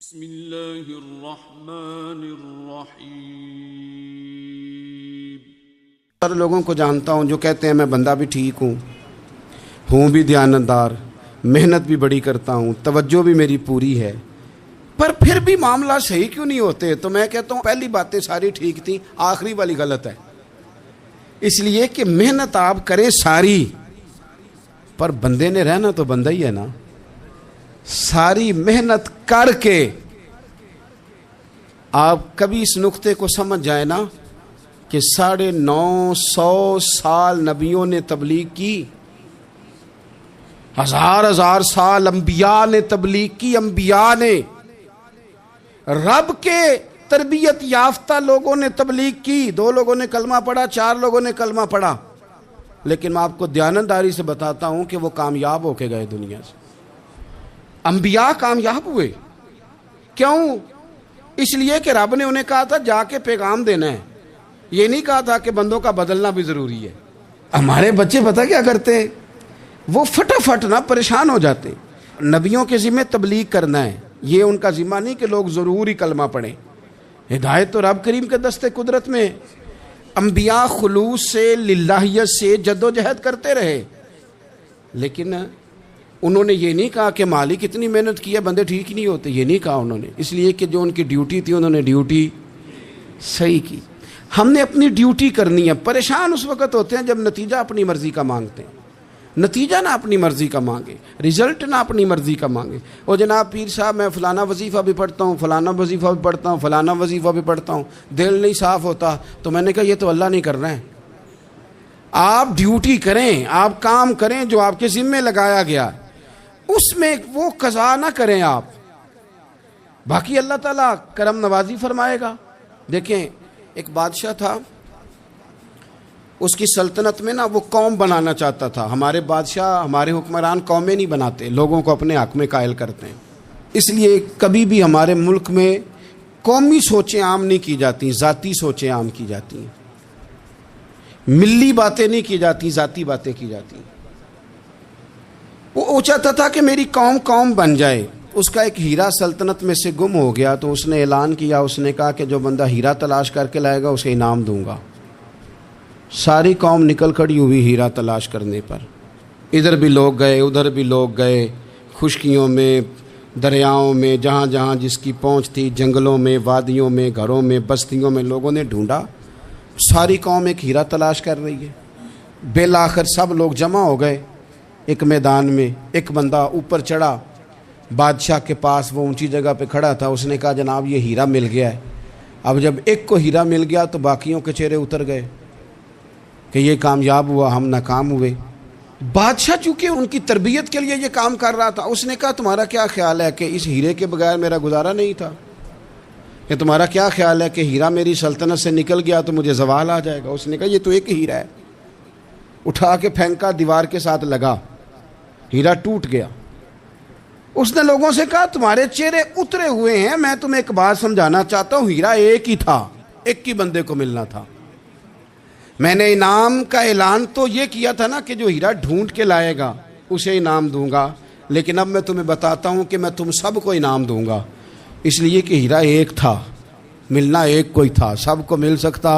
بسم اللہ الرحمن الرحیم۔ سارے لوگوں کو جانتا ہوں جو کہتے ہیں میں بندہ بھی ٹھیک ہوں بھی دیانتدار، محنت بھی بڑی کرتا ہوں، توجہ بھی میری پوری ہے، پر پھر بھی معاملہ صحیح کیوں نہیں ہوتے؟ تو میں کہتا ہوں پہلی باتیں ساری ٹھیک تھیں، آخری والی غلط ہے۔ اس لیے کہ محنت آپ کریں ساری، پر بندے نے رہنا تو بندہ ہی ہے نا۔ ساری محنت کر کے آپ کبھی اس نقطے کو سمجھ جائیں نا کہ 950 سال نبیوں نے تبلیغ کی، ہزار سال انبیاء نے تبلیغ کی، انبیاء نے، رب کے تربیت یافتہ لوگوں نے تبلیغ کی، 2 لوگوں نے کلمہ پڑھا، 4 لوگوں نے کلمہ پڑھا، لیکن میں آپ کو دیانتداری سے بتاتا ہوں کہ وہ کامیاب ہو کے گئے دنیا سے۔ انبیاء کامیاب ہوئے، کیوں؟ اس لیے کہ رب نے انہیں کہا تھا جا کے پیغام دینا ہے، یہ نہیں کہا تھا کہ بندوں کا بدلنا بھی ضروری ہے۔ ہمارے بچے پتہ کیا کرتے ہیں؟ وہ فٹافٹ نہ پریشان ہو جاتے ہیں۔ نبیوں کے ذمہ تبلیغ کرنا ہے، یہ ان کا ذمہ نہیں کہ لوگ ضروری کلمہ پڑھیں۔ ہدایت تو رب کریم کے دستے قدرت میں۔ انبیاء خلوص سے، للہیت سے جد و جہد کرتے رہے، لیکن انہوں نے یہ نہیں کہا کہ مالک اتنی محنت کی ہے بندے ٹھیک نہیں ہوتے، یہ نہیں کہا انہوں نے، اس لیے کہ جو ان کی ڈیوٹی تھی انہوں نے ڈیوٹی صحیح کی۔ ہم نے اپنی ڈیوٹی کرنی ہے۔ پریشان اس وقت ہوتے ہیں جب نتیجہ اپنی مرضی کا مانگتے ہیں، نتیجہ نہ اپنی مرضی کا مانگے، رزلٹ نہ اپنی مرضی کا مانگے۔ اور جناب پیر صاحب میں فلانا وظیفہ بھی پڑھتا ہوں، فلانا وظیفہ بھی پڑھتا ہوں، فلانا وظیفہ بھی پڑھتا ہوں، دل نہیں صاف ہوتا، تو میں نے کہا یہ تو اللہ نہیں کر رہا ہے۔ آپ ڈیوٹی کریں، آپ کام کریں جو آپ کے ذمے لگایا گیا، اس میں وہ قضا نہ کریں آپ، باقی اللہ تعالیٰ کرم نوازی فرمائے گا۔ دیکھیں ایک بادشاہ تھا، اس کی سلطنت میں نا وہ قوم بنانا چاہتا تھا۔ ہمارے بادشاہ، ہمارے حکمران قومیں نہیں بناتے، لوگوں کو اپنے حق میں قائل کرتے ہیں۔ اس لیے کبھی بھی ہمارے ملک میں قومی سوچیں عام نہیں کی جاتی، ذاتی سوچیں عام کی جاتی ہیں، ملی باتیں نہیں کی جاتی، ذاتی باتیں کی جاتی ہیں۔ وہ چاہتا تھا کہ میری قوم بن جائے۔ اس کا ایک ہیرا سلطنت میں سے گم ہو گیا، تو اس نے اعلان کیا، اس نے کہا کہ جو بندہ ہیرا تلاش کر کے لائے گا اسے انعام دوں گا۔ ساری قوم نکل کھڑی ہوئی ہیرا تلاش کرنے پر، ادھر بھی لوگ گئے، ادھر بھی لوگ گئے، خشکیوں میں، دریاؤں میں، جہاں جہاں جس کی پہنچ تھی، جنگلوں میں، وادیوں میں، گھروں میں، بستیوں میں لوگوں نے ڈھونڈا۔ ساری قوم ایک ہیرا تلاش کر رہی ہے۔ بالآخر سب لوگ جمع ہو گئے ایک میدان میں۔ ایک بندہ اوپر چڑھا بادشاہ کے پاس، وہ اونچی جگہ پہ کھڑا تھا، اس نے کہا جناب یہ ہیرا مل گیا ہے۔ اب جب ایک کو ہیرا مل گیا تو باقیوں کے چہرے اتر گئے کہ یہ کامیاب ہوا، ہم ناکام ہوئے۔ بادشاہ چونکہ ان کی تربیت کے لیے یہ کام کر رہا تھا، اس نے کہا تمہارا کیا خیال ہے کہ اس ہیرے کے بغیر میرا گزارا نہیں تھا؟ کہ تمہارا کیا خیال ہے کہ ہیرا میری سلطنت سے نکل گیا تو مجھے زوال آ جائے گا؟ اس نے کہا یہ تو ایک ہیرا ہے۔ اٹھا کے پھینکا، دیوار کے ساتھ لگا، ہیرا ٹوٹ گیا۔ اس نے لوگوں سے کہا تمہارے چہرے اترے ہوئے ہیں، میں تمہیں ایک بات سمجھانا چاہتا ہوں، ہیرا ایک ہی تھا، ایک ہی بندے کو ملنا تھا۔ میں نے انعام کا اعلان تو یہ کیا تھا نا کہ جو ہیرا ڈھونڈ کے لائے گا اسے انعام دوں گا، لیکن اب میں تمہیں بتاتا ہوں کہ میں تم سب کو انعام دوں گا، اس لیے کہ ہیرا ایک تھا، ملنا ایک کو ہی تھا، سب کو مل سکتا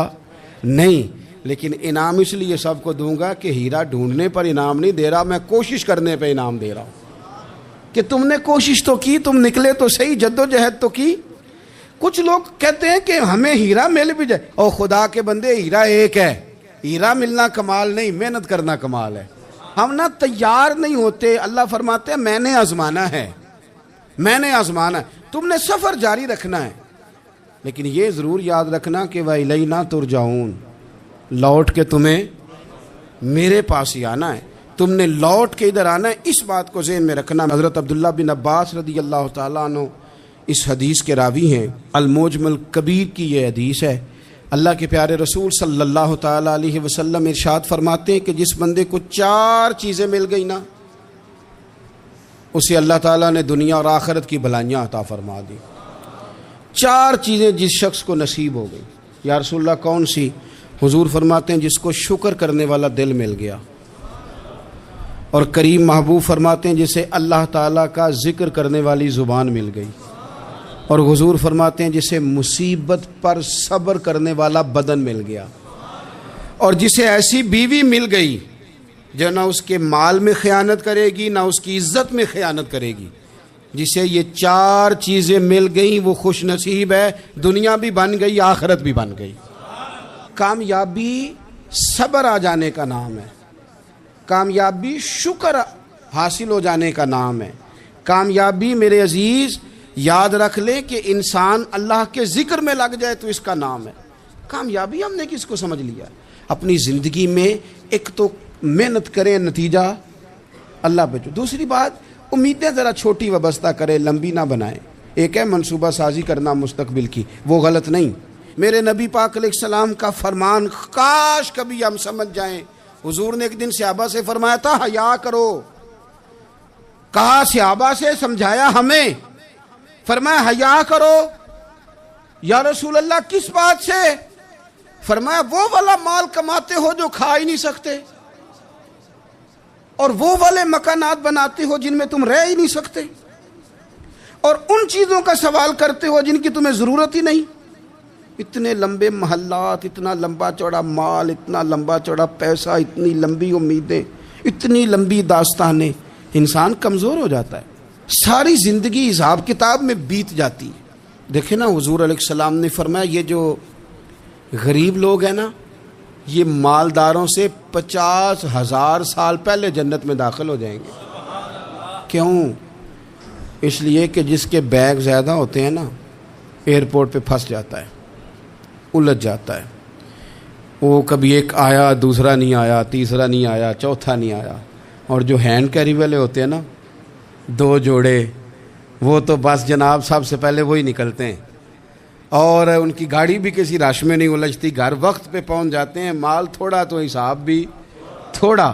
نہیں، لیکن انعام اس لیے سب کو دوں گا کہ ہیرا ڈھونڈنے پر انعام نہیں دے رہا، میں کوشش کرنے پہ انعام دے رہا ہوں کہ تم نے کوشش تو کی، تم نکلے تو صحیح، جد و جہد تو کی۔ کچھ لوگ کہتے ہیں کہ ہمیں ہیرا مل بھی جائے، اور خدا کے بندے ہیرا ایک ہے، ہیرا ملنا کمال نہیں، محنت کرنا کمال ہے۔ ہم نہ تیار نہیں ہوتے۔ اللہ فرماتے ہیں میں نے آزمانا ہے، میں نے آزمانا ہے، تم نے سفر جاری رکھنا ہے، لیکن یہ ضرور یاد رکھنا کہ وَإِلَيْنَا تُرْجَعُونَ، لوٹ کے تمہیں میرے پاس ہی آنا ہے، تم نے لوٹ کے ادھر آنا ہے، اس بات کو ذہن میں رکھنا۔ حضرت عبداللہ بن عباس رضی اللہ تعالیٰ عنہ اس حدیث کے راوی ہیں، المعجم الکبیر کی یہ حدیث ہے۔ اللہ کے پیارے رسول صلی اللہ تعالیٰ علیہ وسلم ارشاد فرماتے ہیں کہ جس بندے کو 4 چیزیں مل گئی نا، اسے اللہ تعالیٰ نے دنیا اور آخرت کی بھلائیاں عطا فرما دی۔ 4 چیزیں جس شخص کو نصیب ہو گئی۔ یا رسول اللہ کون سی؟ حضور فرماتے ہیں جس کو شکر کرنے والا دل مل گیا، اور کریم محبوب فرماتے ہیں جسے اللہ تعالیٰ کا ذکر کرنے والی زبان مل گئی۔ اور حضور فرماتے ہیں جسے مصیبت پر صبر کرنے والا بدن مل گیا، اور جسے ایسی بیوی مل گئی جو نہ اس کے مال میں خیانت کرے گی نہ اس کی عزت میں خیانت کرے گی، جسے یہ 4 چیزیں مل گئیں وہ خوش نصیب ہے، دنیا بھی بن گئی آخرت بھی بن گئی۔ کامیابی صبر آ جانے کا نام ہے، کامیابی شکر حاصل ہو جانے کا نام ہے، کامیابی میرے عزیز یاد رکھ لیں کہ انسان اللہ کے ذکر میں لگ جائے تو اس کا نام ہے کامیابی۔ ہم نے کس کو سمجھ لیا؟ اپنی زندگی میں ایک تو محنت کریں، نتیجہ اللہ پہ۔ دوسری بات، امیدیں ذرا چھوٹی وابستہ کریں، لمبی نہ بنائیں۔ ایک ہے منصوبہ سازی کرنا مستقبل کی، وہ غلط نہیں۔ میرے نبی پاک علیہ السلام کا فرمان کاش کبھی ہم سمجھ جائیں۔ حضور نے ایک دن صحابہ سے فرمایا تھا حیا کرو، کہا صحابہ سے، سمجھایا ہمیں، فرمایا حیا کرو۔ یا رسول اللہ کس بات سے؟ فرمایا وہ والا مال کماتے ہو جو کھا ہی نہیں سکتے، اور وہ والے مکانات بناتے ہو جن میں تم رہ ہی نہیں سکتے، اور ان چیزوں کا سوال کرتے ہو جن کی تمہیں ضرورت ہی نہیں۔ اتنے لمبے محلات، اتنا لمبا چوڑا مال، اتنا لمبا چوڑا پیسہ، اتنی لمبی امیدیں، اتنی لمبی داستانیں، انسان کمزور ہو جاتا ہے، ساری زندگی حساب کتاب میں بیت جاتی ہے۔ دیکھیں نا، حضور علیہ السلام نے فرمایا یہ جو غریب لوگ ہیں نا، یہ مالداروں سے 50,000 سال پہلے جنت میں داخل ہو جائیں گے۔ کیوں؟ اس لیے کہ جس کے بیگ زیادہ ہوتے ہیں نا، ایئرپورٹ پہ پھنس جاتا ہے، الجھ جاتا ہے، وہ کبھی ایک آیا، دوسرا نہیں آیا، تیسرا نہیں آیا، چوتھا نہیں آیا۔ اور جو ہینڈ کیری والے ہوتے ہیں نا، 2 جوڑے، وہ تو بس جناب سب سے پہلے وہی نکلتے ہیں، اور ان کی گاڑی بھی کسی رش میں نہیں الجھتی، گھر وقت پہ پہنچ جاتے ہیں، مال تھوڑا تو حساب بھی تھوڑا۔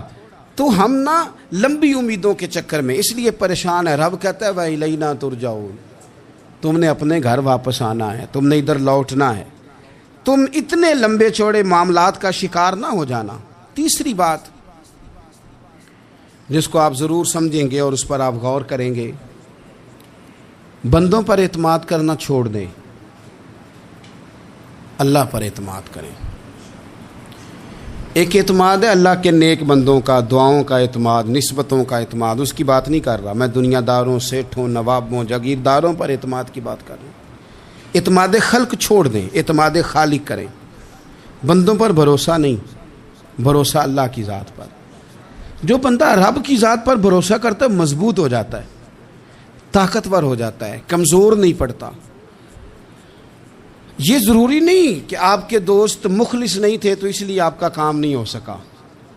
تو ہم نا لمبی امیدوں کے چکر میں اس لیے پریشان ہے۔ رب کہتا ہے وَإِلَيْنَا تُرْجَعُونَ، تم نے اپنے گھر واپس آنا ہے، تم نے ادھر لوٹنا ہے، تم اتنے لمبے چوڑے معاملات کا شکار نہ ہو جانا۔ تیسری بات جس کو آپ ضرور سمجھیں گے اور اس پر آپ غور کریں گے، بندوں پر اعتماد کرنا چھوڑ دیں، اللہ پر اعتماد کریں۔ ایک اعتماد ہے اللہ کے نیک بندوں کا، دعاؤں کا اعتماد، نسبتوں کا اعتماد، اس کی بات نہیں کر رہا میں، دنیا داروں، سیٹھوں، نوابوں، جاگیرداروں پر اعتماد کی بات کر رہا ہوں۔ اعتماد خلق چھوڑ دیں، اعتماد خالق کریں۔ بندوں پر بھروسہ نہیں، بھروسہ اللہ کی ذات پر۔ جو بندہ رب کی ذات پر بھروسہ کرتا ہے مضبوط ہو جاتا ہے، طاقتور ہو جاتا ہے، کمزور نہیں پڑتا۔ یہ ضروری نہیں کہ آپ کے دوست مخلص نہیں تھے تو اس لیے آپ کا کام نہیں ہو سکا،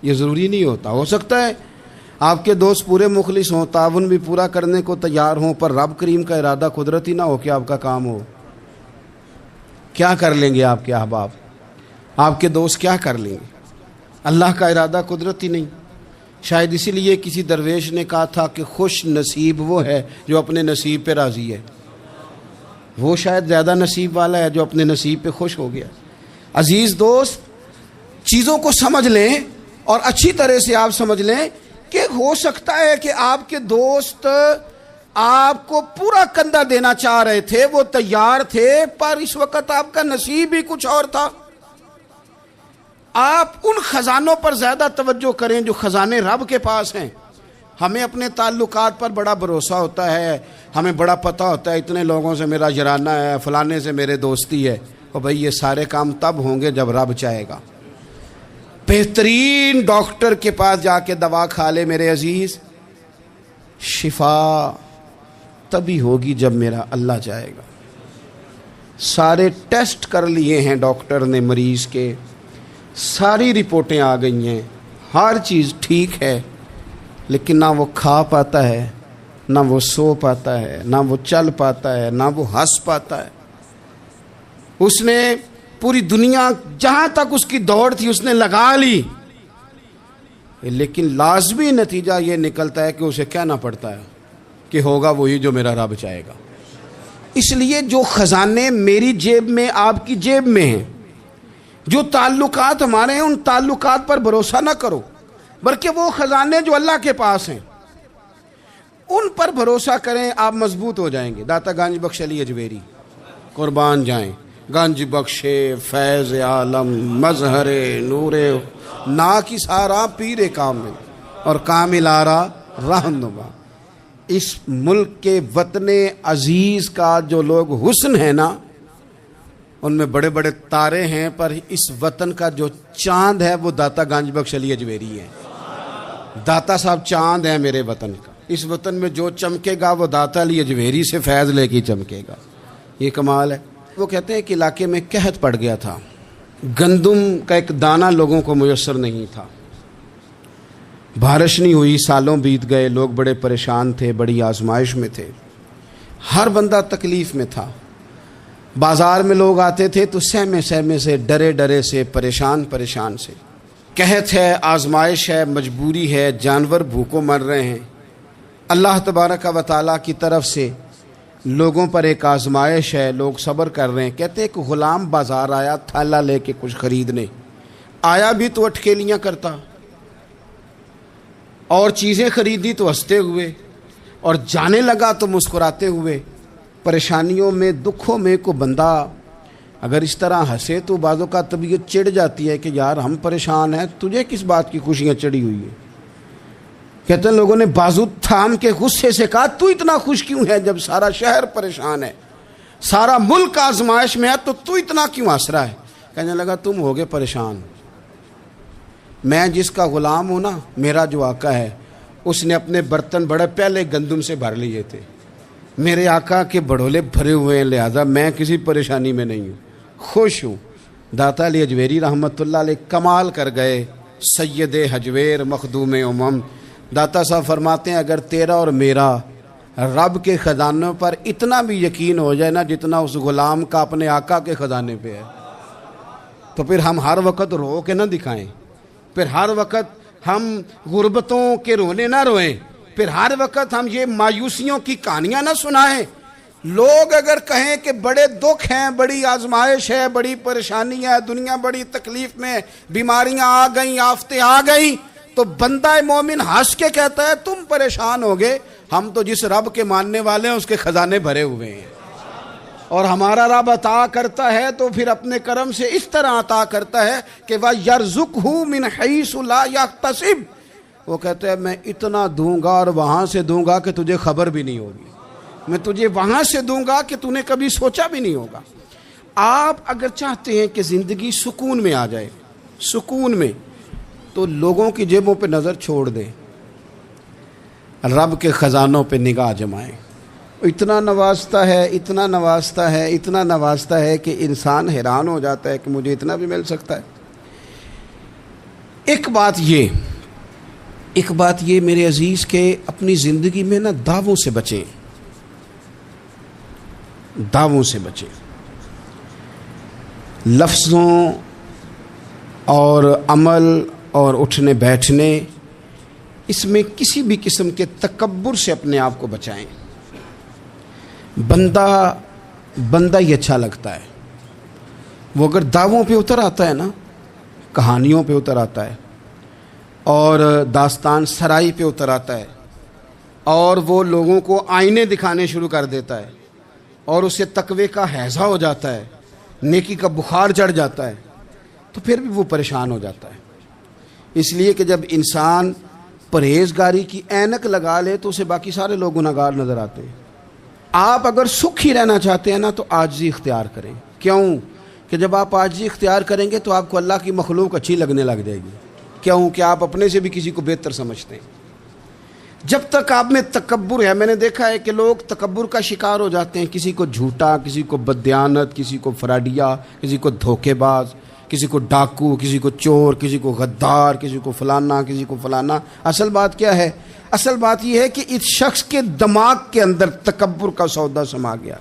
یہ ضروری نہیں ہوتا۔ ہو سکتا ہے آپ کے دوست پورے مخلص ہوں، تعاون بھی پورا کرنے کو تیار ہوں، پر رب کریم کا ارادہ قدرتی نہ ہو کہ آپ کا کام ہو۔ کیا کر لیں گے آپ کے احباب، آپ کے دوست کیا کر لیں گے؟ اللہ کا ارادہ قدرتی نہیں۔ شاید اسی لیے کسی درویش نے کہا تھا کہ خوش نصیب وہ ہے جو اپنے نصیب پہ راضی ہے، وہ شاید زیادہ نصیب والا ہے جو اپنے نصیب پہ خوش ہو گیا۔ عزیز دوست، چیزوں کو سمجھ لیں اور اچھی طرح سے آپ سمجھ لیں کہ ہو سکتا ہے کہ آپ کے دوست آپ کو پورا کندھا دینا چاہ رہے تھے، وہ تیار تھے، پر اس وقت آپ کا نصیب ہی کچھ اور تھا۔ آپ ان خزانوں پر زیادہ توجہ کریں جو خزانے رب کے پاس ہیں۔ ہمیں اپنے تعلقات پر بڑا بھروسہ ہوتا ہے، ہمیں بڑا پتہ ہوتا ہے اتنے لوگوں سے میرا جرانہ ہے، فلانے سے میرے دوستی ہے۔ اور بھائی یہ سارے کام تب ہوں گے جب رب چاہے گا۔ بہترین ڈاکٹر کے پاس جا کے دوا کھا لے میرے عزیز، شفا تبھی ہوگی جب میرا اللہ چاہے گا۔ سارے ٹیسٹ کر لیے ہیں ڈاکٹر نے مریض کے، ساری رپورٹیں آ گئی ہیں، ہر چیز ٹھیک ہے، لیکن نہ وہ کھا پاتا ہے، نہ وہ سو پاتا ہے، نہ وہ چل پاتا ہے، نہ وہ ہنس پاتا ہے۔ اس نے پوری دنیا جہاں تک اس کی دوڑ تھی اس نے لگا لی، لیکن لازمی نتیجہ یہ نکلتا ہے کہ اسے کہنا پڑتا ہے کہ ہوگا وہی جو میرا رب چاہے گا۔ اس لیے جو خزانے میری جیب میں، آپ کی جیب میں ہیں، جو تعلقات ہمارے ہیں، ان تعلقات پر بھروسہ نہ کرو، بلکہ وہ خزانے جو اللہ کے پاس ہیں ان پر بھروسہ کریں، آپ مضبوط ہو جائیں گے۔ داتا گنج بخش علی اجمیری قربان جائیں، گنج بخشے فیض عالم مظہر نور نا کی سارا پیر کامل اور کامل آرا رہنما۔ اس ملک کے وطن عزیز کا جو لوگ حسن ہے نا، ان میں بڑے بڑے تارے ہیں، پر اس وطن کا جو چاند ہے وہ داتا گنج بخش علی اجمیری ہے۔ داتا صاحب چاند ہیں میرے وطن کا۔ اس وطن میں جو چمکے گا وہ داتا علی اجمیری سے فیض لے کے چمکے گا۔ یہ کمال ہے۔ وہ کہتے ہیں کہ علاقے میں قحط پڑ گیا تھا، گندم کا ایک دانہ لوگوں کو میسر نہیں تھا، بارش نہیں ہوئی، سالوں بیت گئے، لوگ بڑے پریشان تھے، بڑی آزمائش میں تھے، ہر بندہ تکلیف میں تھا۔ بازار میں لوگ آتے تھے تو سہمے سہمے سے، ڈرے ڈرے سے، پریشان پریشان سے۔ قحط ہے، آزمائش ہے، مجبوری ہے، جانور بھوکوں مر رہے ہیں۔ اللہ تبارک و تعالیٰ کی طرف سے لوگوں پر ایک آزمائش ہے، لوگ صبر کر رہے ہیں۔ کہتے ہیں کہ غلام بازار آیا تھالا لے کے کچھ خریدنے، آیا بھی تو اٹکیلیاں کرتا، اور چیزیں خریدی تو ہنستے ہوئے، اور جانے لگا تو مسکراتے ہوئے۔ پریشانیوں میں، دکھوں میں کو بندہ اگر اس طرح ہنسے تو بعضوں کا طبیعت چڑ جاتی ہے کہ یار ہم پریشان ہیں، تجھے کس بات کی خوشیاں چڑھی ہوئی ہیں۔ کہتے ہیں لوگوں نے بازو تھام کے غصے سے کہا تو اتنا خوش کیوں ہے جب سارا شہر پریشان ہے، سارا ملک آزمائش میں ہے، تو اتنا کیوں ہنس رہا ہے؟ کہنے لگا تم ہوگے پریشان، میں جس کا غلام ہوں نا، میرا جو آقا ہے، اس نے اپنے برتن بڑے پہلے گندم سے بھر لیے تھے، میرے آقا کے بڑھولے بھرے ہوئے ہیں، لہذا میں کسی پریشانی میں نہیں ہوں، خوش ہوں۔ داتا علی اجمیری رحمۃ اللہ علیہ کمال کر گئے، سید حجویر مخدوم امم۔ داتا صاحب فرماتے ہیں اگر تیرا اور میرا رب کے خزانوں پر اتنا بھی یقین ہو جائے نا جتنا اس غلام کا اپنے آقا کے خزانے پہ ہے، تو پھر ہم ہر وقت رو کے نہ دکھائیں، پھر ہر وقت ہم غربتوں کے رونے نہ روئیں، پھر ہر وقت ہم یہ مایوسیوں کی کہانیاں نہ سنائیں۔ لوگ اگر کہیں کہ بڑے دکھ ہیں، بڑی آزمائش ہے، بڑی پریشانی ہے، دنیا بڑی تکلیف میں، بیماریاں آ گئیں، آفتیں آ گئیں، تو بندہ مومن ہنس کے کہتا ہے تم پریشان ہوگے، ہم تو جس رب کے ماننے والے ہیں اس کے خزانے بھرے ہوئے ہیں، اور ہمارا رب عطا کرتا ہے تو پھر اپنے کرم سے اس طرح عطا کرتا ہے کہ وَيَرْزُقْهُ مِنْ حَيْثُ لَا يَحْتَسِبُ۔ وہ کہتے ہیں میں اتنا دوں گا اور وہاں سے دوں گا کہ تجھے خبر بھی نہیں ہوگی، میں تجھے وہاں سے دوں گا کہ تُو نے کبھی سوچا بھی نہیں ہوگا۔ آپ اگر چاہتے ہیں کہ زندگی سکون میں آ جائے، سکون میں، تو لوگوں کی جیبوں پہ نظر چھوڑ دیں، رب کے خزانوں پہ نگاہ جمائیں۔ اتنا نوازتا ہے، اتنا نوازتا ہے، اتنا نوازتا ہے کہ انسان حیران ہو جاتا ہے کہ مجھے اتنا بھی مل سکتا ہے۔ ایک بات یہ میرے عزیز کہ اپنی زندگی میں نا دعووں سے بچیں، دعووں سے بچیں، لفظوں اور عمل اور اٹھنے بیٹھنے، اس میں کسی بھی قسم کے تکبر سے اپنے آپ کو بچائیں۔ بندہ ہی اچھا لگتا ہے، وہ اگر دعووں پہ اتر آتا ہے نا، کہانیوں پہ اتر آتا ہے، اور داستان سرائی پہ اتر آتا ہے، اور وہ لوگوں کو آئینے دکھانے شروع کر دیتا ہے، اور اسے تقوی کا ہیضہ ہو جاتا ہے، نیکی کا بخار چڑھ جاتا ہے، تو پھر بھی وہ پریشان ہو جاتا ہے۔ اس لیے کہ جب انسان پرہیزگاری کی اینک لگا لے تو اسے باقی سارے لوگ گناہگار نظر آتے ہیں۔ آپ اگر سکھ ہی رہنا چاہتے ہیں نا تو عاجزی اختیار کریں۔ کیوں کہ جب آپ عاجزی اختیار کریں گے تو آپ کو اللہ کی مخلوق اچھی لگنے لگ جائے گی، کیوں کہ آپ اپنے سے بھی کسی کو بہتر سمجھتے ہیں۔ جب تک آپ میں تکبر ہے، میں نے دیکھا ہے کہ لوگ تکبر کا شکار ہو جاتے ہیں، کسی کو جھوٹا، کسی کو بددیانت، کسی کو فراڈیا، کسی کو دھوکے باز، کسی کو ڈاکو، کسی کو چور، کسی کو غدار، کسی کو فلانا، کسی کو فلانا۔ اصل بات کیا ہے؟ اصل بات یہ ہے کہ اس شخص کے دماغ کے اندر تکبر کا سودا سما گیا،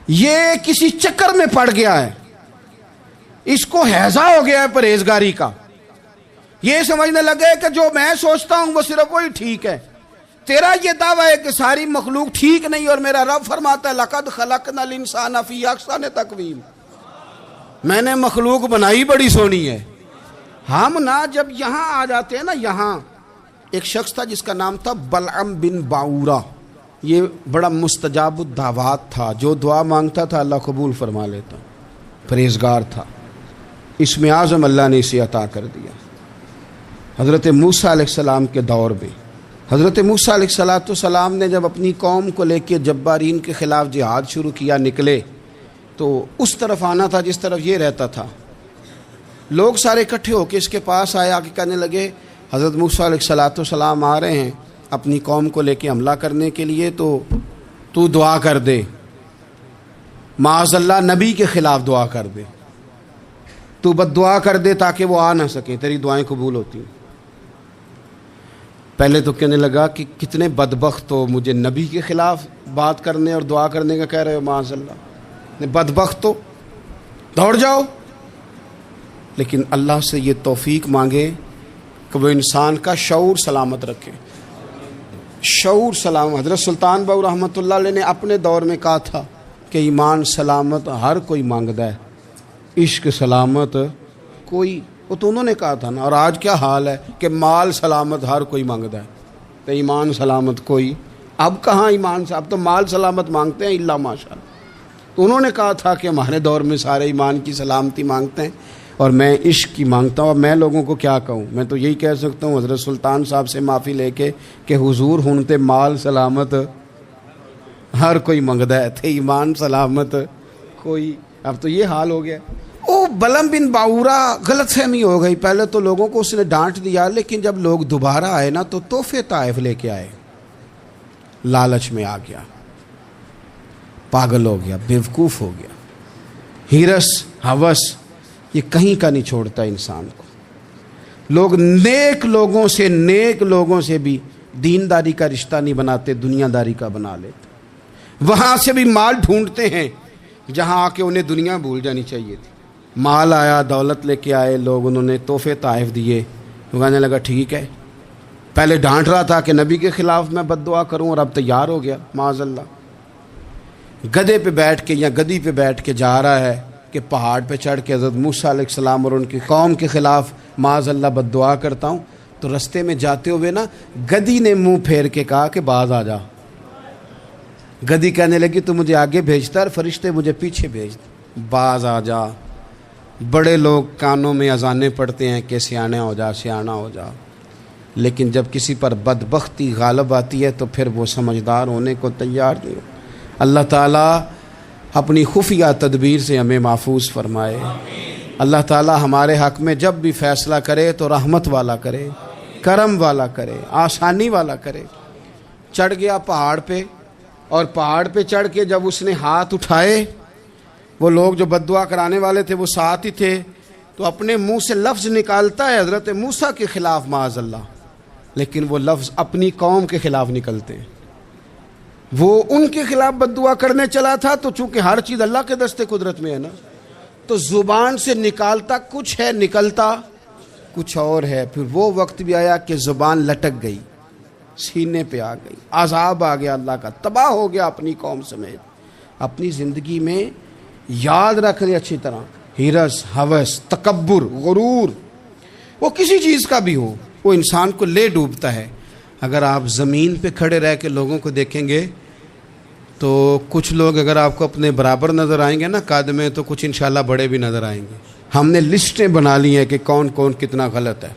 یہ کسی چکر میں پڑ گیا ہے، اس کو ہیضہ ہو گیا ہے پرہیزگاری کا، یہ سمجھنے لگے کہ جو میں سوچتا ہوں وہ صرف وہی ٹھیک ہے۔ تیرا یہ دعویٰ ہے کہ ساری مخلوق ٹھیک نہیں، اور میرا رب فرماتا ہے لَقَدْ خَلَقْنَا الْإِنسَانَ فِي أَحْسَنِ تَقْوِيمٍ، میں نے مخلوق بنائی بڑی سونی ہے۔ ہم نا جب یہاں آ جاتے ہیں نا، یہاں ایک شخص تھا جس کا نام تھا بلعم بن باورہ، یہ بڑا مستجاب الدعوات تھا، جو دعا مانگتا تھا اللہ قبول فرما لیتا، پرہیزگار تھا، اسم اعظم اللہ نے اسے عطا کر دیا۔ حضرت موسیٰ علیہ السلام کے دور میں حضرت موسیٰ علیہ السلام نے جب اپنی قوم کو لے کے جبارین کے خلاف جہاد شروع کیا، نکلے تو اس طرف آنا تھا جس طرف یہ رہتا تھا۔ لوگ سارے اکٹھے ہو کے اس کے پاس آئے، آ کے کہنے لگے حضرت موسیٰ علیہ السلام آ رہے ہیں اپنی قوم کو لے کے حملہ کرنے کے لیے، تو دعا کر دے، معاذ اللہ نبی کے خلاف دعا کر دے، تو بد دعا کر دے تاکہ وہ آ نہ سکیں، تیری دعائیں قبول ہوتی ہیں۔ پہلے تو کہنے لگا کہ کتنے بدبخت ہو، مجھے نبی کے خلاف بات کرنے اور دعا کرنے کا کہہ رہے ہو، معاذ اللہ، بدبخت ہو، دوڑ جاؤ۔ لیکن اللہ سے یہ توفیق مانگے کہ وہ انسان کا شعور سلامت رکھے، شعور سلامت۔ حضرت سلطان باؤ رحمۃ اللہ علیہ نے اپنے دور میں کہا تھا کہ ایمان سلامت ہر کوئی مانگتا ہے، عشق سلامت کوئی، وہ تو انہوں نے کہا تھا نا۔ اور آج کیا حال ہے کہ مال سلامت ہر کوئی مانگتا ہے، تو ایمان سلامت کوئی۔ اب کہاں ایمان سے، اب تو مال سلامت مانگتے ہیں الا ماشاء اللہ۔ تو انہوں نے کہا تھا کہ ہمارے دور میں سارے ایمان کی سلامتی مانگتے ہیں اور میں عشق کی مانگتا ہوں۔ اور میں لوگوں کو کیا کہوں، میں تو یہی کہہ سکتا ہوں حضرت سلطان صاحب سے معافی لے کے کہ حضور ہونتے مال سلامت ہر کوئی منگدا ہے، تھے ایمان سلامت کوئی۔ اب تو یہ حال ہو گیا۔ او بلم بن باورا غلط فہمی ہو گئی، پہلے تو لوگوں کو اس نے ڈانٹ دیا، لیکن جب لوگ دوبارہ آئے نا تو تحفے طائف لے کے آئے، لالچ میں آ گیا، پاگل ہو گیا، بیوقوف ہو گیا۔ ہیرس ہوس یہ کہیں کا نہیں چھوڑتا انسان کو۔ لوگ نیک لوگوں سے بھی دینداری کا رشتہ نہیں بناتے، دنیا داری کا بنا لیتے۔ وہاں سے بھی مال ڈھونڈتے ہیں جہاں آ کے انہیں دنیا بھول جانی چاہیے تھی۔ مال آیا، دولت لے کے آئے لوگ، انہوں نے تحفے طائف دیے، وہ کہنے لگا ٹھیک ہے، پہلے ڈانٹ رہا تھا کہ نبی کے خلاف میں بد دعا کروں اور اب تیار ہو گیا، معاذ اللہ۔ گدھے پہ بیٹھ کے یا گدی پہ بیٹھ کے جا رہا ہے کہ پہاڑ پہ چڑھ کے حضرت موسیٰ علیہ السلام اور ان کی قوم کے خلاف معاذ اللہ بد دعا کرتا ہوں، تو رستے میں جاتے ہوئے نا گدی نے منہ پھیر کے کہا کہ باز آ جا۔ گدی کہنے لگی تو مجھے آگے بھیجتا ہے اور فرشتے مجھے پیچھے بھیجتے، باز آ جا۔ بڑے لوگ کانوں میں اذانیں پڑھتے ہیں کہ سیانے ہو جا، سیانا ہو جا، لیکن جب کسی پر بدبختی غالب آتی ہے تو پھر وہ سمجھدار ہونے کو تیار نہیں ہو۔ اللہ تعالیٰ اپنی خفیہ تدبیر سے ہمیں محفوظ فرمائے۔ اللہ تعالیٰ ہمارے حق میں جب بھی فیصلہ کرے تو رحمت والا کرے، کرم والا کرے، آسانی والا کرے۔ چڑھ گیا پہاڑ پہ، اور پہاڑ پہ چڑھ کے جب اس نے ہاتھ اٹھائے، وہ لوگ جو بد دعا کرانے والے تھے وہ ساتھ ہی تھے، تو اپنے منہ سے لفظ نکالتا ہے حضرت موسیٰ کے خلاف معاذ اللہ، لیکن وہ لفظ اپنی قوم کے خلاف نکلتے ہیں۔ وہ ان کے خلاف بد دعا کرنے چلا تھا، تو چونکہ ہر چیز اللہ کے دستے قدرت میں ہے نا، تو زبان سے نکالتا کچھ ہے، نکلتا کچھ اور ہے۔ پھر وہ وقت بھی آیا کہ زبان لٹک گئی، سینے پہ آ گئی، عذاب آ گیا اللہ کا، تباہ ہو گیا اپنی قوم سمیت۔ اپنی زندگی میں یاد رکھ لیں اچھی طرح، ہرس، ہوس، تکبر، غرور، وہ کسی چیز کا بھی ہو، وہ انسان کو لے ڈوبتا ہے۔ اگر آپ زمین پہ کھڑے رہ کے لوگوں کو دیکھیں گے تو کچھ لوگ اگر آپ کو اپنے برابر نظر آئیں گے نا قد میں، تو کچھ انشاءاللہ بڑے بھی نظر آئیں گے۔ ہم نے لسٹیں بنا لی ہیں کہ کون کون کتنا غلط ہے،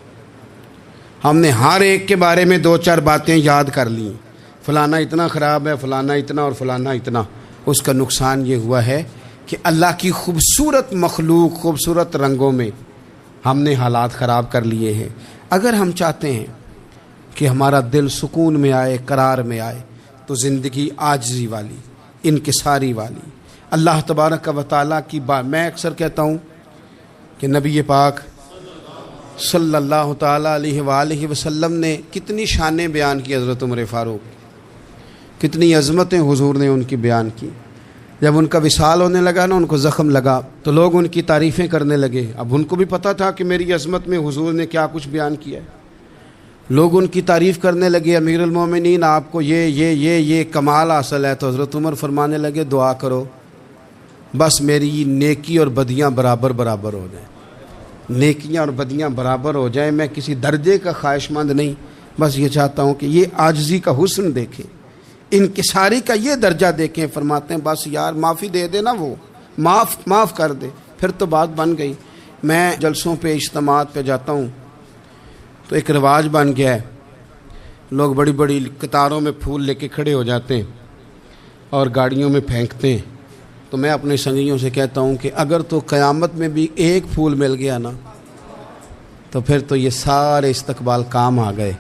ہم نے ہر ایک کے بارے میں 2-4 باتیں یاد کر لی، فلانا اتنا خراب ہے، فلانا اتنا اور فلانا اتنا۔ اس کا نقصان یہ ہوا ہے کہ اللہ کی خوبصورت مخلوق، خوبصورت رنگوں میں ہم نے حالات خراب کر لیے ہیں۔ اگر ہم چاہتے ہیں کہ ہمارا دل سکون میں آئے، قرار میں آئے، تو زندگی عاجزی والی، انکساری والی، اللہ تبارک و تعالیٰ کی بات۔ میں اکثر کہتا ہوں کہ نبی پاک صلی اللہ تعالیٰ علیہ وآلہ وسلم نے کتنی شانیں بیان کی، حضرت عمر فاروق، کتنی عظمتیں حضور نے ان کی بیان کی۔ جب ان کا وصال ہونے لگا نا، ان کو زخم لگا، تو لوگ ان کی تعریفیں کرنے لگے۔ اب ان کو بھی پتہ تھا کہ میری عظمت میں حضور نے کیا کچھ بیان کیا ہے۔ لوگ ان کی تعریف کرنے لگے، امیر المومنین آپ کو یہ کمال حاصل ہے۔ تو حضرت عمر فرمانے لگے دعا کرو بس میری نیکی اور بدیاں برابر برابر ہو جائیں، نیکیاں اور بدیاں برابر ہو جائیں، میں کسی درجے کا خواہش مند نہیں، بس یہ چاہتا ہوں کہ یہ عاجزی کا حسن دیکھیں، انکساری کا یہ درجہ دیکھیں، فرماتے ہیں بس یار معافی دے دے نا، وہ معاف کر دے، پھر تو بات بن گئی۔ میں جلسوں پہ اجتماعات پہ جاتا ہوں تو ایک رواج بن گیا ہے، لوگ بڑی بڑی قطاروں میں پھول لے کے کھڑے ہو جاتے ہیں اور گاڑیوں میں پھینکتے ہیں۔ تو میں اپنے سنگیوں سے کہتا ہوں کہ اگر تو قیامت میں بھی ایک پھول مل گیا نا تو پھر تو یہ سارے استقبال کام آ گئے،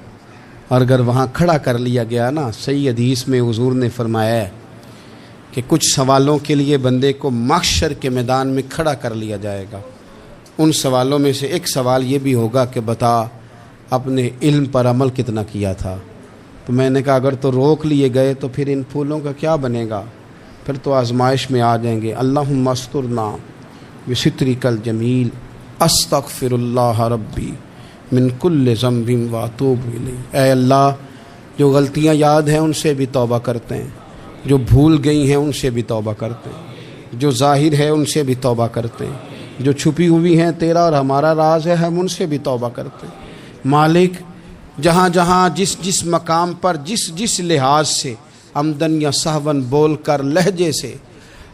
اور اگر وہاں کھڑا کر لیا گیا نا، صحیح حدیث میں حضور نے فرمایا ہے کہ کچھ سوالوں کے لیے بندے کو محشر کے میدان میں کھڑا کر لیا جائے گا۔ ان سوالوں میں سے ایک سوال یہ بھی ہوگا کہ بتا اپنے علم پر عمل کتنا کیا تھا۔ تو میں نے کہا اگر تو روک لیے گئے تو پھر ان پھولوں کا کیا بنے گا، پھر تو آزمائش میں آ جائیں گے۔ اللہم استرنا بسترک الجمیل استغفر اللہ ربی من کل ذنب واتوب الیہ۔ اے اللہ، جو غلطیاں یاد ہیں ان سے بھی توبہ کرتے ہیں، جو بھول گئی ہیں ان سے بھی توبہ کرتے ہیں، جو ظاہر ہے ان سے بھی توبہ کرتے ہیں، جو چھپی ہوئی ہیں تیرا اور ہمارا راز ہے ہم ان سے بھی توبہ کرتے ہیں۔ مالک، جہاں جہاں جس مقام پر جس لحاظ سے عمدن یا سہون بول کر، لہجے سے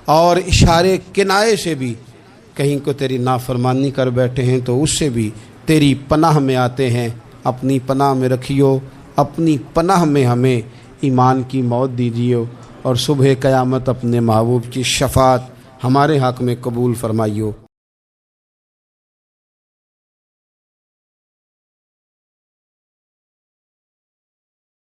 اور اشارے کنائے سے بھی کہیں کو تیری نافرمانی کر بیٹھے ہیں تو اس سے بھی تیری پناہ میں آتے ہیں۔ اپنی پناہ میں رکھیو، اپنی پناہ میں ہمیں ایمان کی موت دیجیو، اور صبح قیامت اپنے محبوب کی شفاعت ہمارے حق میں قبول فرمائیو۔